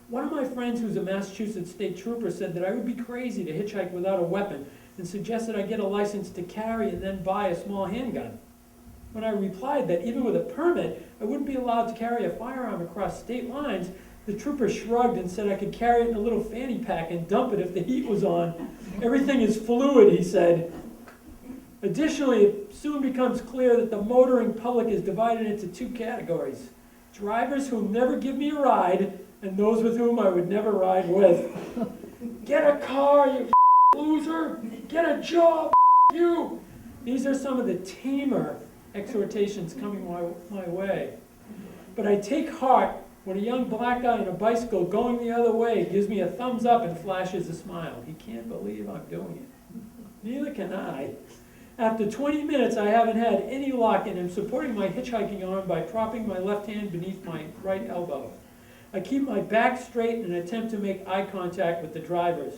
One of my friends who's a Massachusetts state trooper said that I would be crazy to hitchhike without a weapon and suggested I get a license to carry and then buy a small handgun. When I replied that even with a permit, I wouldn't be allowed to carry a firearm across state lines, the trooper shrugged and said I could carry it in a little fanny pack and dump it if the heat was on. Everything is fluid, he said. Additionally, it soon becomes clear that the motoring public is divided into two categories: drivers who never give me a ride, and those with whom I would never ride with. Get a car, you loser! Get a job, you! These are some of the tamer exhortations coming my way. But I take heart when a young black guy on a bicycle going the other way gives me a thumbs up and flashes a smile. He can't believe I'm doing it. Neither can I. After 20 minutes, I haven't had any luck, and am supporting my hitchhiking arm by propping my left hand beneath my right elbow. I keep my back straight in an attempt to make eye contact with the drivers.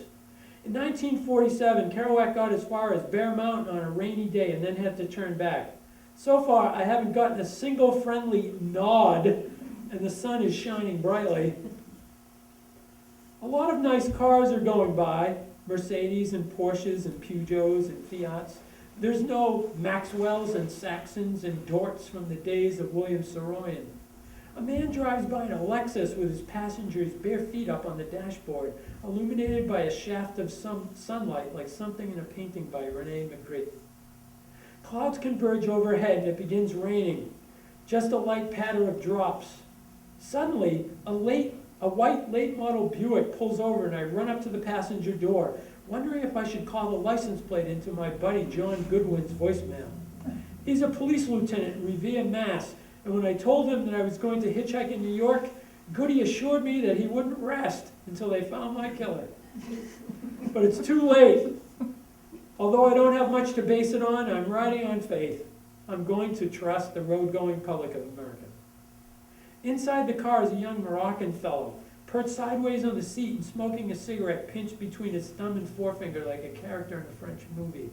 In 1947, Kerouac got as far as Bear Mountain on a rainy day and then had to turn back. So far, I haven't gotten a single friendly nod, and the sun is shining brightly. A lot of nice cars are going by, Mercedes and Porsches and Peugeots and Fiats. There's no Maxwells and Saxons and Dorts from the days of William Saroyan. A man drives by in a Lexus with his passengers' bare feet up on the dashboard, illuminated by a shaft of some sunlight like something in a painting by Rene Magritte. Clouds converge overhead and it begins raining, just a light patter of drops. Suddenly, a white late model Buick pulls over and I run up to the passenger door, wondering if I should call the license plate into my buddy John Goodwin's voicemail. He's a police lieutenant in Revere, Mass., and when I told him that I was going to hitchhike in New York, Goody assured me that he wouldn't rest until they found my killer. But it's too late. Although I don't have much to base it on, I'm riding on faith. I'm going to trust the road-going public of America. Inside the car is a young Moroccan fellow, perched sideways on the seat and smoking a cigarette pinched between his thumb and forefinger like a character in a French movie.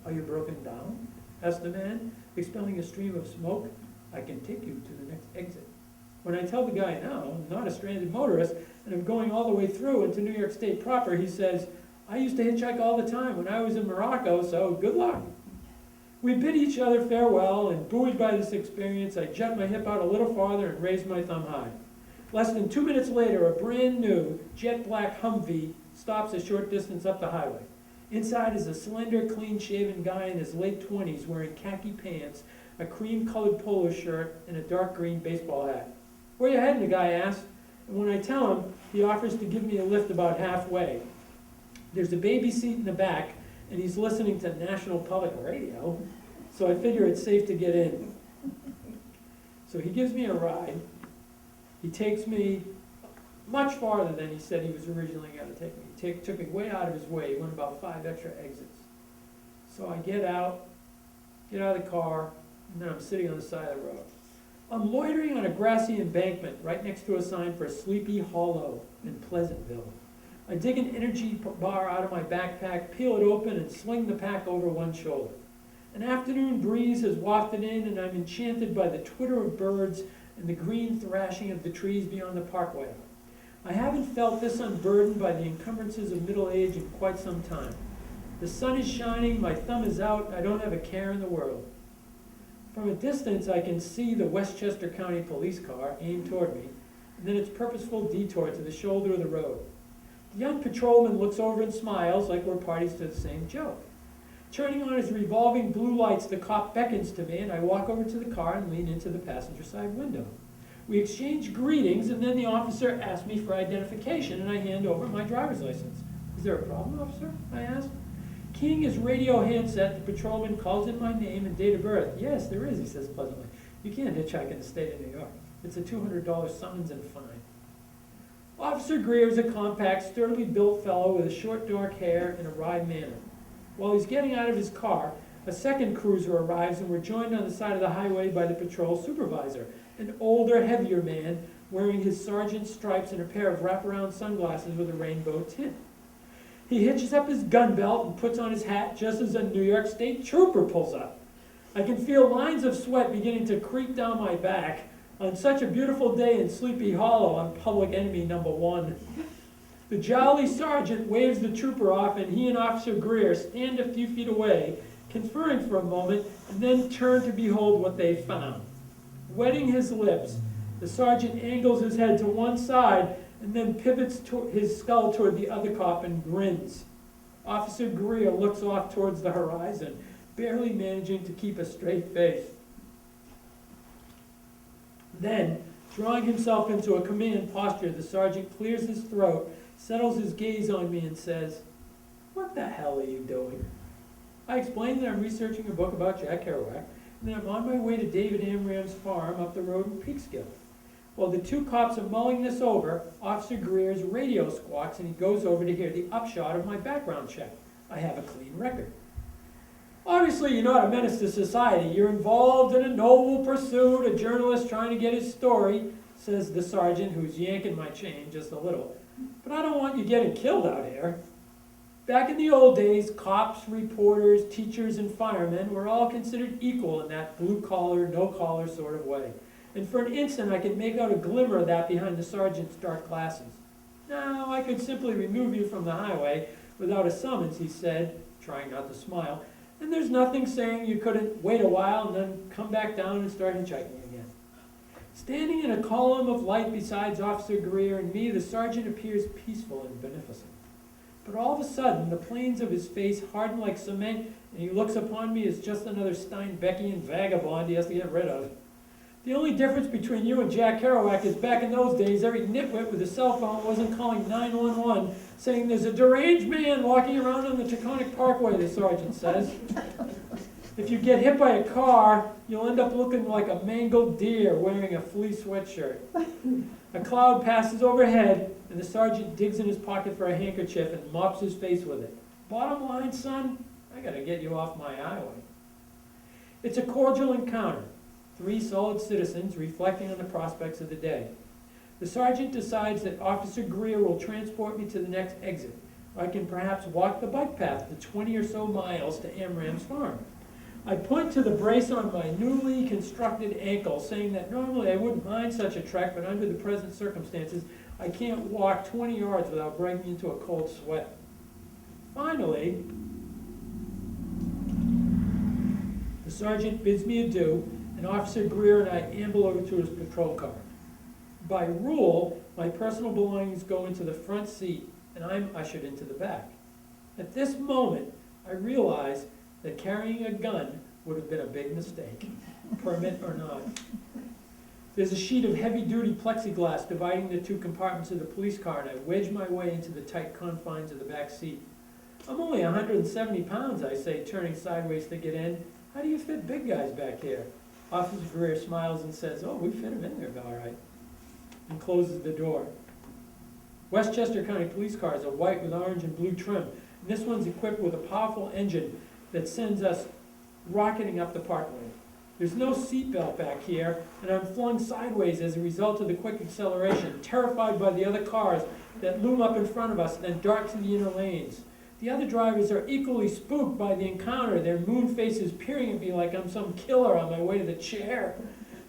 "Are you broken down?" asked the man, expelling a stream of smoke. "I can take you to the next exit." When I tell the guy, no, I'm not a stranded motorist, and I'm going all the way through into New York State proper, he says, "I used to hitchhike all the time when I was in Morocco, so good luck." We bid each other farewell, and buoyed by this experience, I jut my hip out a little farther and raised my thumb high. Less than 2 minutes later, a brand new jet black Humvee stops a short distance up the highway. Inside is a slender, clean-shaven guy in his late 20s wearing khaki pants, a cream-colored polo shirt, and a dark green baseball hat. "Where you heading?" the guy asks. And when I tell him, he offers to give me a lift about halfway. There's a baby seat in the back, and he's listening to National Public Radio, so I figure it's safe to get in. So he gives me a ride. He takes me much farther than he said he was originally going to take me. He took me way out of his way. He went about 5 extra exits. So I get out of the car, and then I'm sitting on the side of the road. I'm loitering on a grassy embankment right next to a sign for Sleepy Hollow in Pleasantville. I dig an energy bar out of my backpack, peel it open, and sling the pack over one shoulder. An afternoon breeze has wafted in, and I'm enchanted by the twitter of birds and the green thrashing of the trees beyond the parkway. I haven't felt this unburdened by the encumbrances of middle age in quite some time. The sun is shining, my thumb is out, I don't have a care in the world. From a distance, I can see the Westchester County police car aimed toward me, and then its purposeful detour to the shoulder of the road. The young patrolman looks over and smiles like we're parties to the same joke. Turning on his revolving blue lights, the cop beckons to me, and I walk over to the car and lean into the passenger side window. We exchange greetings, and then the officer asks me for identification, and I hand over my driver's license. "Is there a problem, officer?" I ask. Keying his radio handset, the patrolman calls in my name and date of birth. "Yes, there is," he says pleasantly. "You can't hitchhike in the state of New York. It's a $200 summons and fine." Officer Greer is a compact, sturdily built fellow with a short dark hair and a wry manner. While he's getting out of his car, a second cruiser arrives, and we're joined on the side of the highway by the patrol supervisor, an older, heavier man wearing his sergeant's stripes and a pair of wraparound sunglasses with a rainbow tint. He hitches up his gun belt and puts on his hat just as a New York State trooper pulls up. I can feel lines of sweat beginning to creep down my back. On such a beautiful day in Sleepy Hollow, I'm public enemy number one. The jolly sergeant waves the trooper off, and he and Officer Greer stand a few feet away, conferring for a moment, and then turn to behold what they found. Wetting his lips, the sergeant angles his head to one side and then pivots his skull toward the other cop and grins. Officer Greer looks off towards the horizon, barely managing to keep a straight face. Then, drawing himself into a command posture, the sergeant clears his throat, settles his gaze on me, and says, "What the hell are you doing?" I explain that I'm researching a book about Jack Kerouac, and that I'm on my way to David Amram's farm up the road in Peekskill. While the two cops are mulling this over, Officer Greer's radio squawks, and he goes over to hear the upshot of my background check. I have a clean record. "Obviously, you're not a menace to society. You're involved in a noble pursuit, a journalist trying to get his story," says the sergeant, who's yanking my chain just a little. "But I don't want you getting killed out here." Back in the old days, cops, reporters, teachers, and firemen were all considered equal in that blue-collar, no-collar sort of way. And for an instant, I could make out a glimmer of that behind the sergeant's dark glasses. "Now, I could simply remove you from the highway without a summons," he said, trying not to smile. "And there's nothing saying you couldn't wait a while and then come back down and start hitchhiking again." Standing in a column of light beside Officer Greer and me, the sergeant appears peaceful and beneficent. But all of a sudden, the planes of his face harden like cement, and he looks upon me as just another Steinbeckian vagabond he has to get rid of. "The only difference between you and Jack Kerouac is back in those days, every nitwit with a cell phone wasn't calling 911 saying there's a deranged man walking around on the Taconic Parkway," the sergeant says. "If you get hit by a car, you'll end up looking like a mangled deer wearing a fleece sweatshirt." A cloud passes overhead, and the sergeant digs in his pocket for a handkerchief and mops his face with it. "Bottom line, son, I gotta get you off my highway." It's a cordial encounter. 3 solid citizens reflecting on the prospects of the day. The sergeant decides that Officer Greer will transport me to the next exit, or I can perhaps walk the bike path the 20 or so miles to Amram's farm. I point to the brace on my newly constructed ankle, saying that normally I wouldn't mind such a trek, but under the present circumstances, I can't walk 20 yards without breaking into a cold sweat. Finally, the sergeant bids me adieu, and Officer Greer and I amble over to his patrol car. By rule, my personal belongings go into the front seat, and I'm ushered into the back. At this moment, I realize that carrying a gun would have been a big mistake, permit or not. There's a sheet of heavy-duty plexiglass dividing the 2 compartments of the police car, and I wedge my way into the tight confines of the back seat. "I'm only 170 pounds, I say, turning sideways to get in. "How do you fit big guys back here?" Officer Greer smiles and says, "Oh, we fit him in there all right," and closes the door. Westchester County police cars are white with orange and blue trim, and this one's equipped with a powerful engine that sends us rocketing up the parkway. There's no seatbelt back here, and I'm flung sideways as a result of the quick acceleration, terrified by the other cars that loom up in front of us and then dart to the inner lanes. The other drivers are equally spooked by the encounter, their moon faces peering at me like I'm some killer on my way to the chair.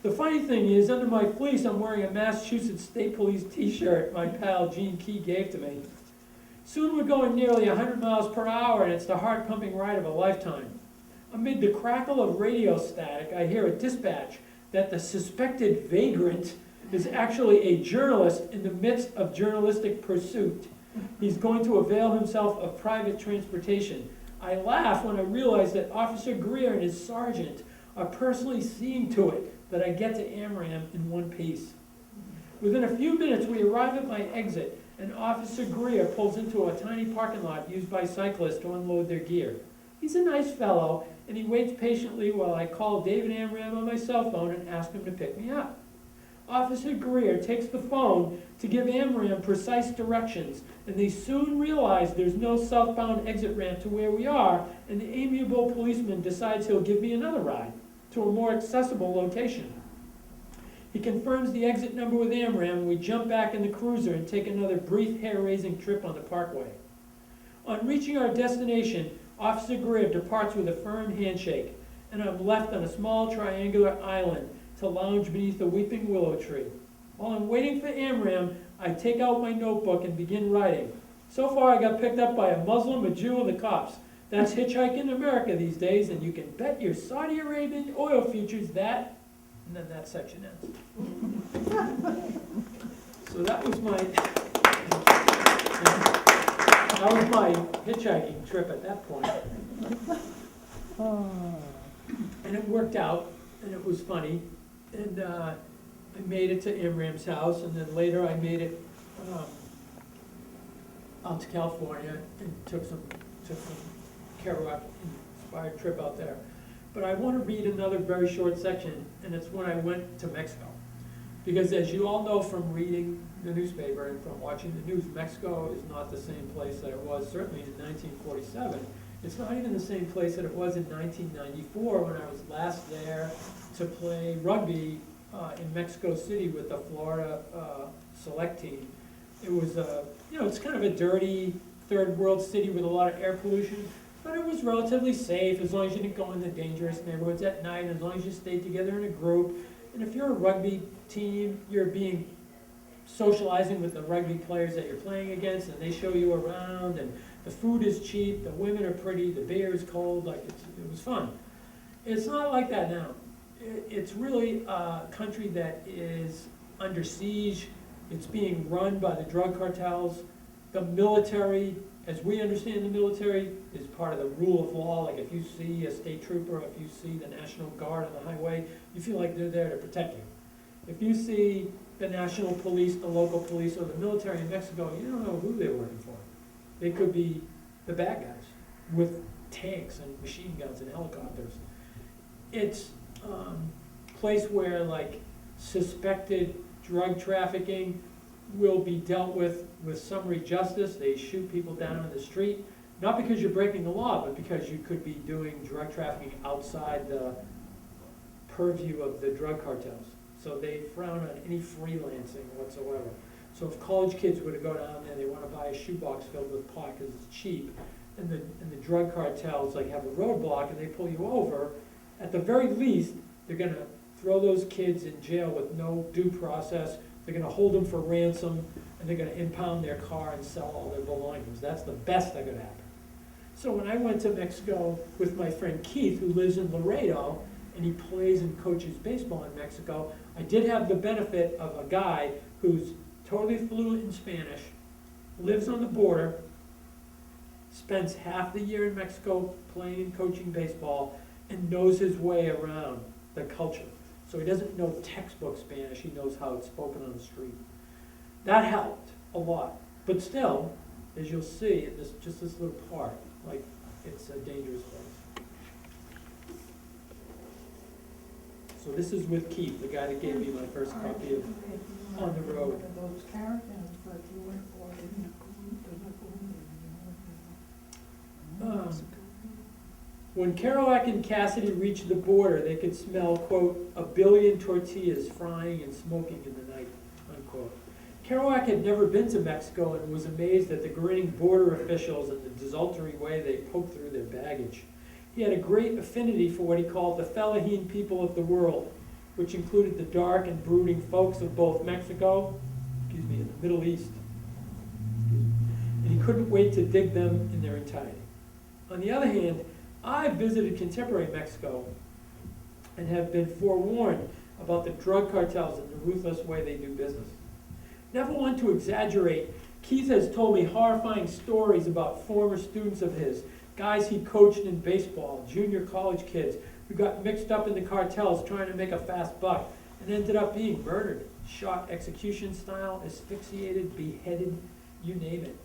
The funny thing is, under my fleece, I'm wearing a Massachusetts State Police t-shirt my pal Gene Key gave to me. Soon we're going nearly 100 miles per hour, and it's the heart-pumping ride of a lifetime. Amid the crackle of radio static, I hear a dispatch that the suspected vagrant is actually a journalist in the midst of journalistic pursuit. He's going to avail himself of private transportation. I laugh when I realize that Officer Greer and his sergeant are personally seeing to it that I get to Amram in one piece. Within a few minutes, we arrive at my exit, and Officer Greer pulls into a tiny parking lot used by cyclists to unload their gear. He's a nice fellow, and he waits patiently while I call David Amram on my cell phone and ask him to pick me up. Officer Greer takes the phone to give Amram precise directions, and they soon realize there's no southbound exit ramp to where we are, and the amiable policeman decides he'll give me another ride to a more accessible location. He confirms the exit number with Amram, and we jump back in the cruiser and take another brief hair-raising trip on the parkway. On reaching our destination, Officer Greer departs with a firm handshake, and I'm left on a small triangular island, to lounge beneath a weeping willow tree. While I'm waiting for AMRAM, I take out my notebook and begin writing. So far, I got picked up by a Muslim, a Jew, and the cops. That's hitchhiking in America these days, and you can bet your Saudi Arabian oil futures that, and then that section ends. So that was my hitchhiking trip at that point. And it worked out, and it was funny, and I made it to Imram's house, and then later I made it out to California and took some Kerouac inspired trip out there. But I want to read another very short section, and it's when I went to Mexico. Because as you all know from reading the newspaper and from watching the news, Mexico is not the same place that it was certainly in 1947. It's not even the same place that it was in 1994 when I was last there to play rugby in Mexico City with the Florida select team. It was, it's kind of a dirty third world city with a lot of air pollution, but it was relatively safe as long as you didn't go in the dangerous neighborhoods at night, as long as you stayed together in a group. And if you're a rugby team, you're socializing with the rugby players that you're playing against, and they show you around, and the food is cheap, the women are pretty, the beer is cold, it was fun. It's not like that now. It's really a country that is under siege. It's being run by the drug cartels. The military, as we understand the military, is part of the rule of law. Like if you see a state trooper, if you see the National Guard on the highway, you feel like they're there to protect you. If you see the national police, the local police, or the military in Mexico, you don't know who they're working for. They could be the bad guys with tanks and machine guns and helicopters. It's a place where suspected drug trafficking will be dealt with summary justice. They shoot people down in the street, not because you're breaking the law, but because you could be doing drug trafficking outside the purview of the drug cartels. So they frown on any freelancing whatsoever. So if college kids were to go down there, they want to buy a shoebox filled with pot because it's cheap, and the drug cartels have a roadblock and they pull you over, at the very least, they're going to throw those kids in jail with no due process. They're going to hold them for ransom, and they're going to impound their car and sell all their belongings. That's the best that could happen. So when I went to Mexico with my friend Keith, who lives in Laredo, and he plays and coaches baseball in Mexico, I did have the benefit of a guy who's totally fluent in Spanish, lives on the border, spends half the year in Mexico playing and coaching baseball, and knows his way around the culture. So he doesn't know textbook Spanish, he knows how it's spoken on the street. That helped a lot. But still, as you'll see in this little part, it's a dangerous place. So this is with Keith, the guy that gave me my first copy of On the Road. When Kerouac and Cassidy reached the border, they could smell, quote, 1 billion tortillas frying and smoking in the night, unquote. Kerouac had never been to Mexico and was amazed at the grinning border officials and the desultory way they poked through their baggage. He had a great affinity for what he called the Fellahin people of the world, which included the dark and brooding folks of both Mexico, and the Middle East. And he couldn't wait to dig them in their entirety. On the other hand, I visited contemporary Mexico and have been forewarned about the drug cartels and the ruthless way they do business. Never one to exaggerate, Keith has told me horrifying stories about former students of his, guys he coached in baseball, junior college kids who got mixed up in the cartels trying to make a fast buck and ended up being murdered, shot execution style, asphyxiated, beheaded, you name it.